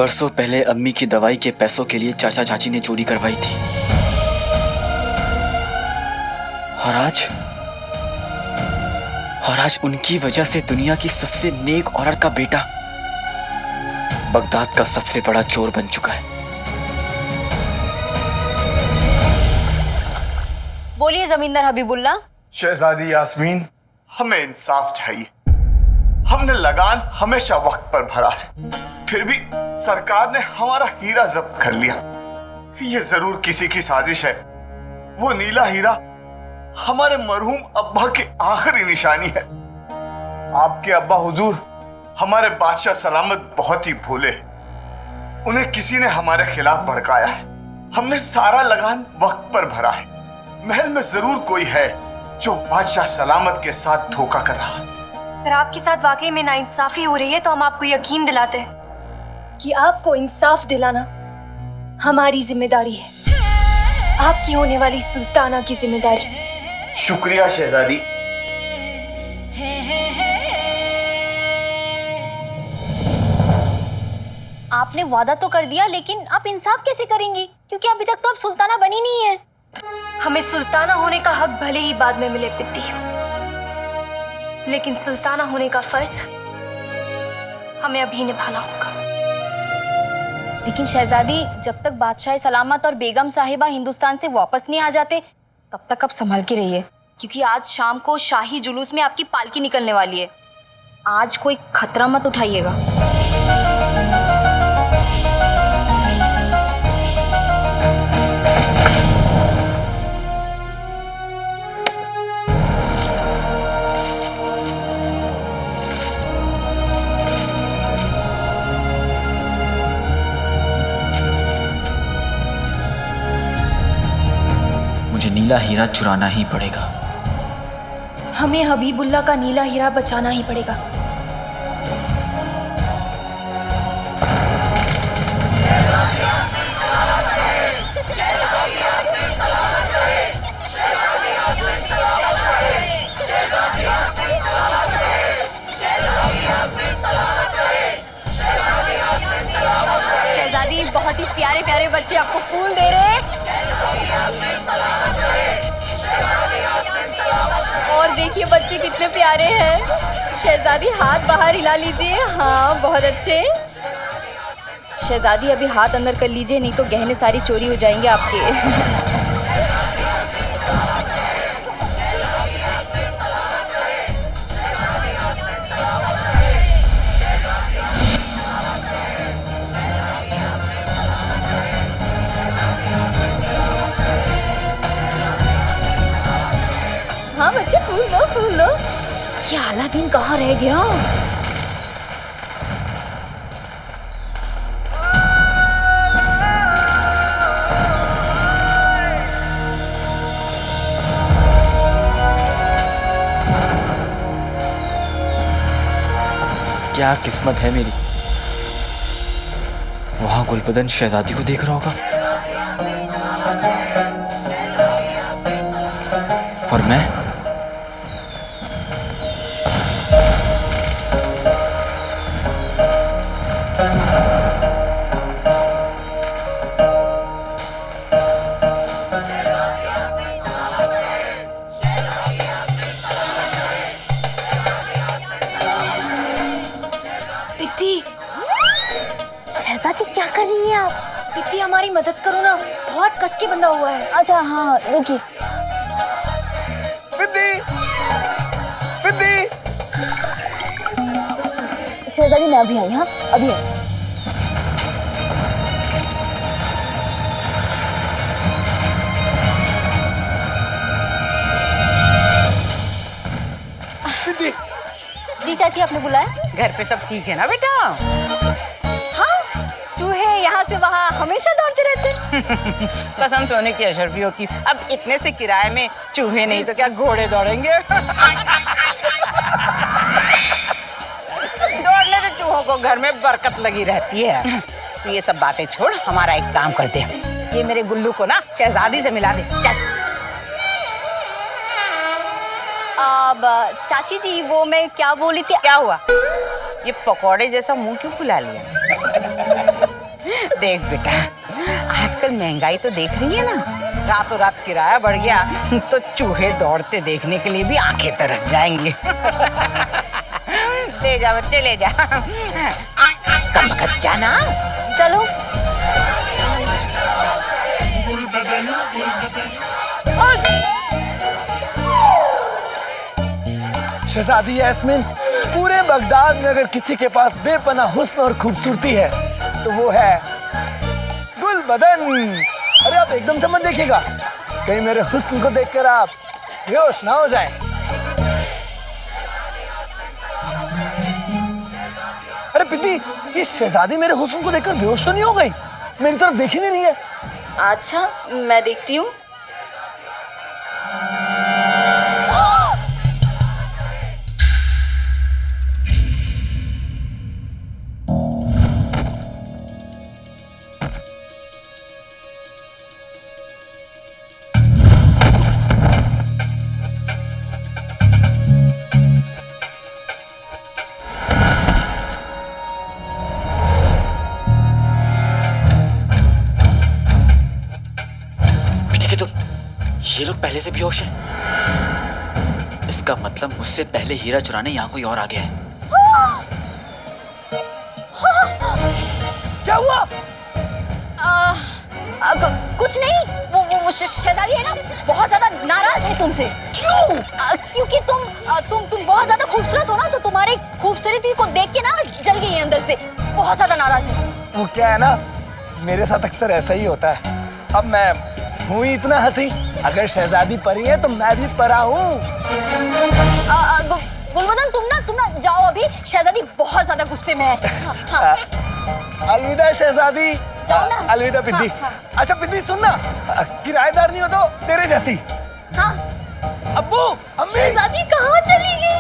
बरसों पहले अम्मी की दवाई के पैसों के लिए चाचा चाची ने चोरी करवाई थी। और आज उनकी वजह से दुनिया की सबसे नेक औरत का बेटा बगदाद का सबसे बड़ा चोर बन चुका है। बोलिए जमींदार हबीबुल्ला। शहजादी यास्मीन, हमें इंसाफ चाहिए। हमने लगान हमेशा वक्त पर भरा है, फिर भी सरकार ने हमारा हीरा जब्त कर लिया। ये जरूर किसी की साजिश है। वो नीला हीरा हमारे मरहूम अब्बा की आखिरी निशानी है। आपके अब्बा हुजूर हमारे बादशाह सलामत बहुत ही भोले हैं। उन्हें किसी ने हमारे खिलाफ भड़काया है। हमने सारा लगान वक्त पर भरा है। महल में जरूर कोई है जो बादशाह सलामत के साथ धोखा कर रहा है। अगर आपके साथ वाकई में नाइंसाफी हो रही है तो हम आपको यकीन दिलाते हैं कि आपको इंसाफ दिलाना हमारी जिम्मेदारी है, आपकी होने वाली सुल्ताना की जिम्मेदारी। शुक्रिया शहजादी। आपने वादा तो कर दिया, लेकिन आप इंसाफ कैसे करेंगी? क्योंकि अभी तक तो आप सुल्ताना बनी नहीं है। हमें सुल्ताना होने का हक भले ही बाद में मिले पित्ती, लेकिन सुल्ताना होने का फर्ज हमें अभी निभाना होगा। लेकिन शहजादी, जब तक बादशाह सलामत और बेगम साहिबा हिंदुस्तान से वापस नहीं आ जाते तब तक आप संभल के रहिए, क्योंकि आज शाम को शाही जुलूस में आपकी पालकी निकलने वाली है। आज कोई खतरा मत उठाइएगा। मुझे नीला हीरा चुराना ही पड़ेगा। हमें हबीबुल्ला का नीला हीरा बचाना ही पड़ेगा। शहजादी, बहुत ही प्यारे प्यारे बच्चे आपको फूल दे रहे हैं। और देखिए बच्चे कितने प्यारे हैं। शहजादी, हाथ बाहर हिला लीजिए। हाँ, बहुत अच्छे। शहजादी, अभी हाथ अंदर कर लीजिए, नहीं तो गहने सारी चोरी हो जाएंगे आपके। हाँ बच्चे, फूल दो, फूल दो। ये अलादीन कहाँ रह गया? क्या किस्मत है मेरी। वहां गुलबदन शहजादी को देख रहा होगा और मैं पित्ती, शहजादी क्या कर रही है आप? पित्ती हमारी मदद करो ना, बहुत कस के बंधा हुआ है। अच्छा हाँ, रुकिए। शहजादी, मैं अभी आई। हाँ, अभी आई। जी चाची, आपने बुलाया? घर पे सब ठीक है ना बेटा? हाँ, चूहे यहाँ से वहाँ हमेशा दौड़ते रहते हैं। कसम सोने की अशरफियों की, अब इतने से किराए में चूहे नहीं तो क्या घोड़े दौड़ेंगे। दौड़ने से चूहों को घर में बरकत लगी रहती है। तो ये सब बातें छोड़, हमारा एक काम करते हैं। ये मेरे गुल्लू को ना शहजादी से मिला दे। चल। अब चाची जी, वो मैं क्या बोली थी? क्या हुआ? ये पकौड़े जैसा मुंह क्यों फुला लिया? देख बेटा, आजकल महंगाई तो देख रही है ना, रातों रात किराया बढ़ गया तो चूहे दौड़ते देखने के लिए भी आंखें तरस जाएंगी। ले जा बच्चे ले जा, कम वक्त जाना। चलो। शहजादी यास्मीन, पूरे बगदाद में अगर किसी के पास बेपनाह हुस्न और खूबसूरती है तो वो है गुलबदन। अरे आप एकदम से मत देखिएगा, कहीं मेरे हुस्न को देखकर आप बेहोश ना हो जाएं। अरे पिद्दी, ये शहजादी मेरे हुस्न को देखकर बेहोश तो नहीं हो गई? मेरी तरफ देखी नहीं है। अच्छा, मैं देखती हूँ। ये लोग पहले से बेहोश हैं। इसका मतलब मुझसे पहले हीरा चुराने यहाँ कोई और आ गया है। क्या हुआ? कुछ नहीं, वो शहजादी है ना, बहुत ज्यादा नाराज है तुमसे। क्यों? क्योंकि तुम बहुत ज्यादा खूबसूरत हो ना, तो तुम्हारी खूबसूरती को देख के ना जल गई है अंदर से, बहुत ज्यादा नाराज है। वो क्या है ना, मेरे साथ अक्सर ऐसा ही होता है। अब मैं हूँ इतना हंसी, अगर शहजादी परी है तो मैं भी परा हूँ। गुलबदन, तुम ना जाओ अभी, शहजादी बहुत ज्यादा गुस्से में है। हाँ। अलविदा शहजादी। अलविदा पिद्दी। अच्छा पिद्दी सुन ना, किराएदार नहीं हो तो तेरे जैसी। हाँ। अब्बू, अम्मी। शहजादी कहाँ चली गई?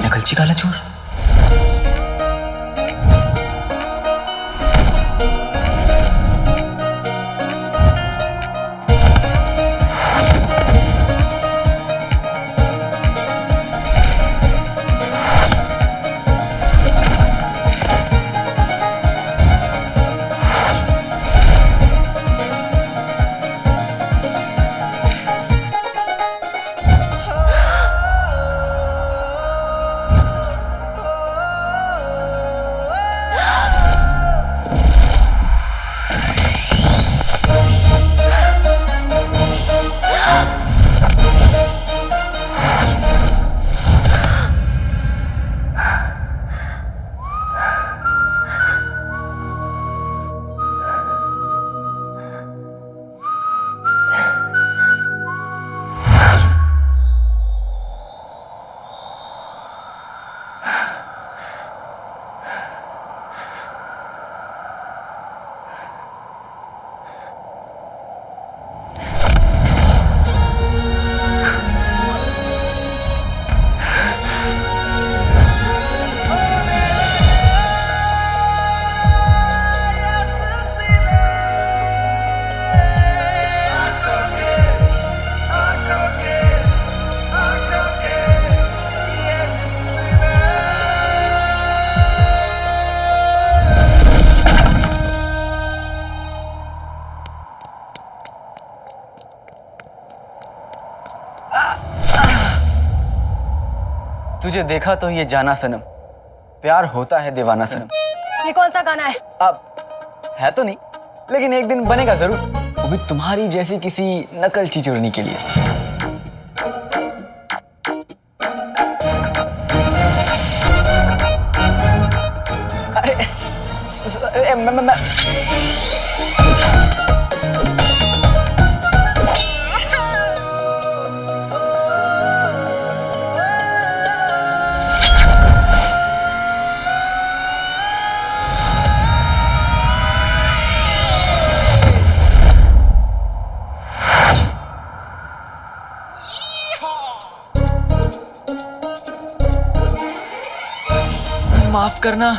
नकलची काला चोर। तुझे देखा तो ये जाना सनम, प्यार होता है दीवाना सनम। ये कौन सा गाना है? अब है तो नहीं, लेकिन एक दिन बनेगा जरूर, वो भी तुम्हारी जैसी किसी नकलची चुरनी के लिए। अरे मैं माफ करना।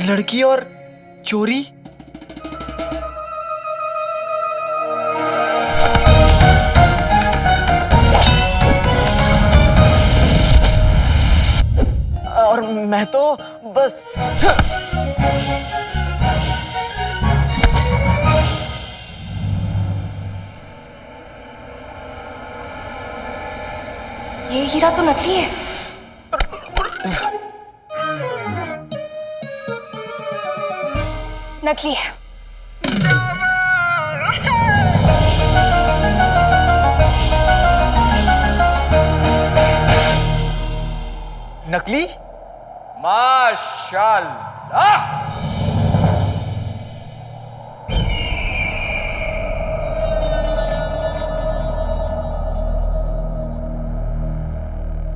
लड़की और चोरी। और मैं तो बस ये हीरा तो नकली है। नकली है। नकली। माशाल्लाह।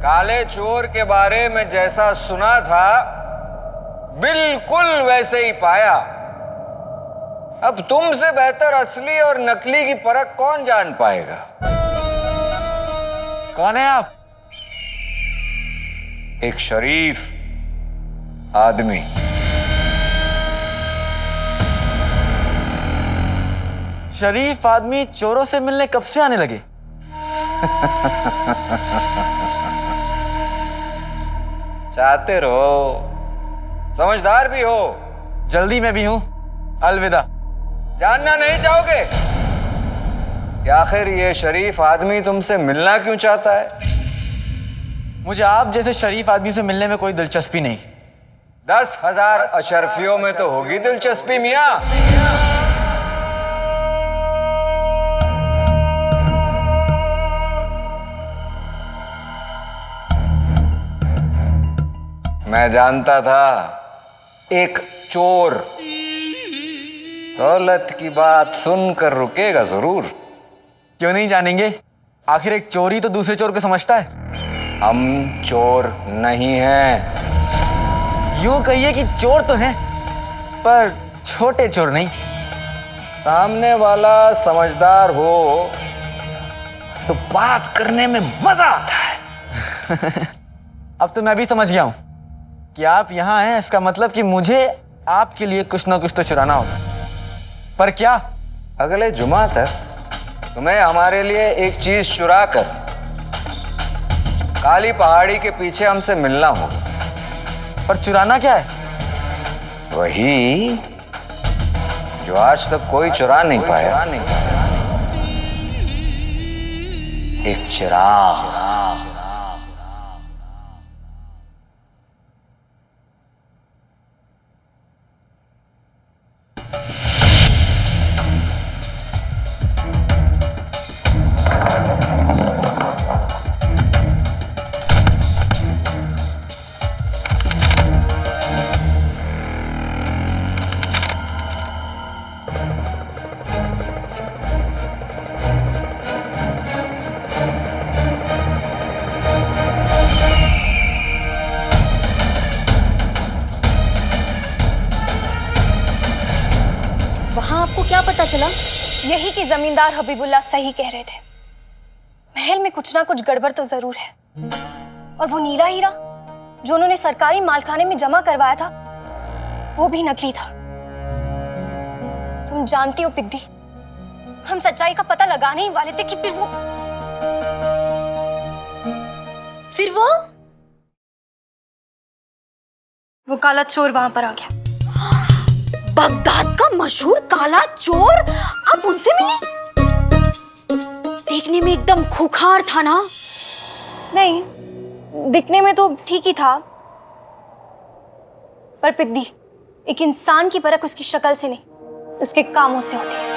काले चोर के बारे में जैसा सुना था बिल्कुल वैसे ही पाया। अब तुमसे बेहतर असली और नकली की परख कौन जान पाएगा? कौन है आप? एक शरीफ आदमी। शरीफ आदमी चोरों से मिलने कब से आने लगे? चाहते रहो, समझदार भी हो। जल्दी में भी हूं। अलविदा। जानना नहीं चाहोगे कि आखिर ये शरीफ आदमी तुमसे मिलना क्यों चाहता है? मुझे आप जैसे शरीफ आदमी से मिलने में कोई दिलचस्पी नहीं। 10,000 अशरफियों में तो होगी दिलचस्पी मियां। मैं जानता था एक चोर दौलत की बात सुनकर रुकेगा जरूर। क्यों नहीं जानेंगे? आखिर एक चोरी तो दूसरे चोर को समझता है। हम चोर नहीं हैं। यूं कहिए कि चोर तो हैं, पर छोटे चोर नहीं। सामने वाला समझदार हो तो बात करने में मजा आता है। अब तो मैं भी समझ गया हूं कि आप यहां हैं, इसका मतलब कि मुझे आपके लिए कुछ ना कुछ तो चुराना होगा। पर क्या? अगले जुमा तक तुम्हें हमारे लिए एक चीज चुरा कर काली पहाड़ी के पीछे हमसे मिलना होगा। पर चुराना क्या है? वही जो आज तक कोई चुरा नहीं पाया, एक चिराग। वहां आपको क्या पता चला? यही कि जमींदार हबीबुल्लाह सही कह रहे थे। महल में कुछ ना कुछ गड़बड़ तो जरूर है। और वो नीला हीरा जो उन्होंने सरकारी मालखाने में जमा करवाया था, वो भी नकली था। तुम जानती हो पिद्दी, हम सच्चाई का पता लगाने ही वाले थे कि फिर वो वो काला चोर वहां पर आ गया। बगदाद का मशहूर काला चोर आप उनसे मिली? देखने में एकदम खूंखार था ना? नहीं, दिखने में तो ठीक ही था, पर पिद्दी, एक इंसान की परख उसकी शक्ल से नहीं, उसके कामों से होती है।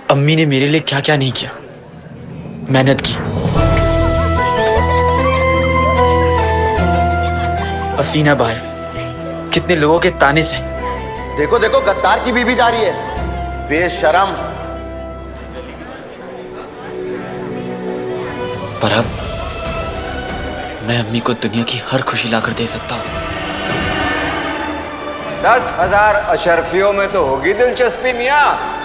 अम्मी ने मेरे लिए क्या क्या नहीं किया, मेहनत की, पसीना बहाया, कितने लोगों के ताने से। देखो देखो, गद्दार की बीबी जा रही है, बेशरम। पर अब मैं अम्मी को दुनिया की हर खुशी लाकर दे सकता हूँ। 10,000 अशरफियों में तो होगी दिलचस्पी मियां।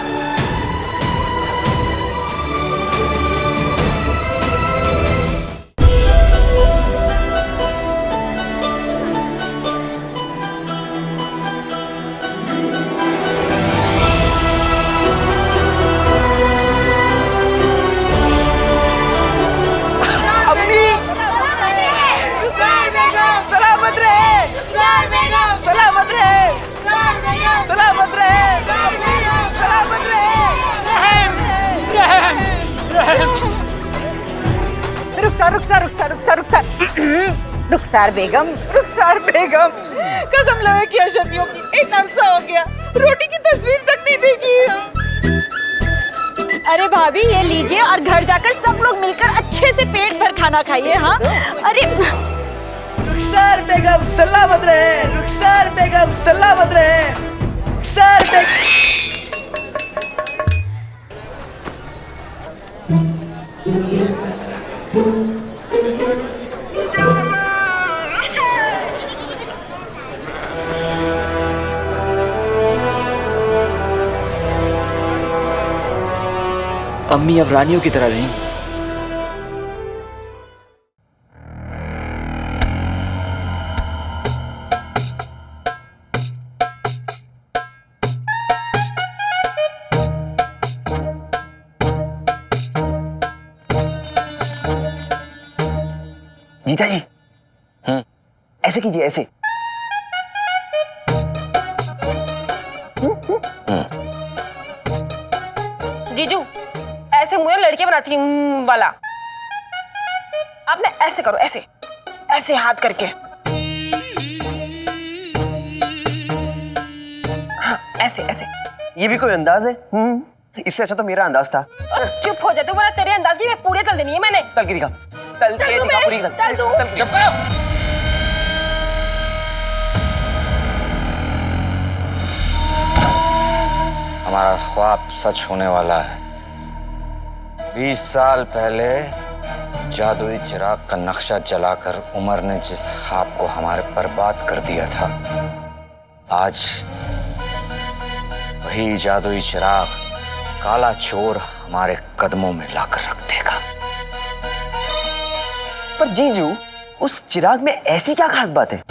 सलामत रहे, सलामत रहे, सलामत रहे, सलामत रहे। रुखसार बेगम, रुखसार बेगम, कसम लगे कि अशरफियों की एक अरसा हो गया, रोटी की तस्वीर तक नहीं देखी। अरे भाभी ये लीजिए और घर जाकर सब लोग मिलकर अच्छे से पेट भर खाना खाइए। हाँ अरे रुखसार बेगम सलामत रहे, रुखसार बेगम सलामत रहे, रुखसार बेगम। अम्मी अब रानियों की तरह रही। जीजा जी, ऐसे कीजिए, ऐसे। जीजू ऐसे मुझे लड़के बनाती वाला, आप ना ऐसे करो, ऐसे ऐसे हाथ करके, हाँ ऐसे ऐसे। ये भी कोई अंदाज है? इससे अच्छा तो मेरा अंदाज था। और चुप हो जाते, वरना तेरे अंदाज की मैं पूरे तल देनी है मैंने। तल के दिखा, तल के दिखा पूरी, तल दूं। चुप करो। हमारा ख्वाब सच होने वाला है। 20 साल पहले जादुई चिराग का नक्शा जलाकर उमर ने जिस ख्वाब को हमारे बर्बाद कर दिया था, आज वही जादुई चिराग काला चोर हमारे कदमों में लाकर रख देगा। पर जीजू, उस चिराग में ऐसी क्या खास बात है?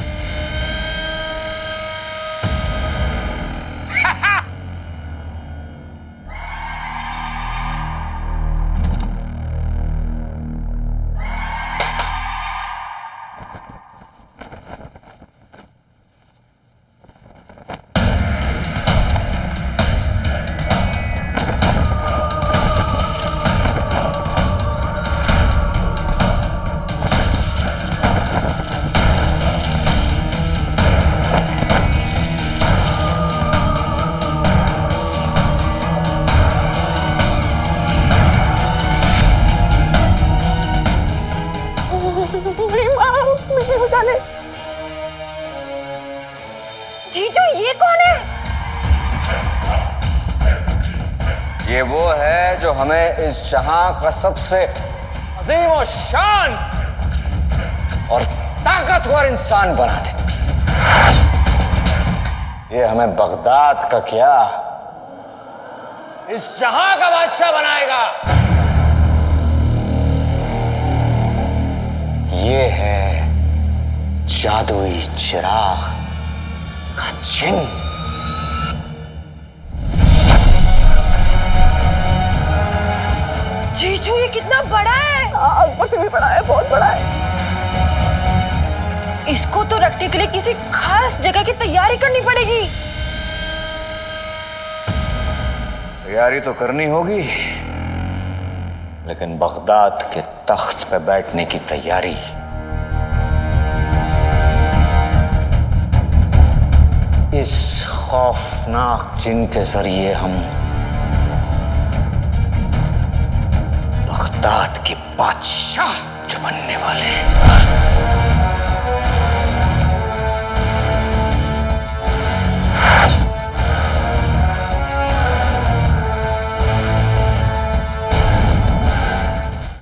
जीजू ये कौन है? ये वो है जो हमें इस जहां का सबसे अजीम और शान और ताकतवर इंसान बना दे। ये हमें बगदाद का क्या, इस जहां का बादशाह बनाएगा। ये है जादुई चिराग का चिन्ह। जीजू ये कितना बड़ा है। ऊपर से भी बड़ा है, बहुत बड़ा है। इसको तो रखने के लिए किसी खास जगह की तैयारी करनी पड़ेगी। तैयारी तो करनी होगी, लेकिन बगदाद के तख्त पे बैठने की तैयारी इस खौफनाक जिन के जरिए हम बगदाद के बादशाह जो बनने वाले हैं।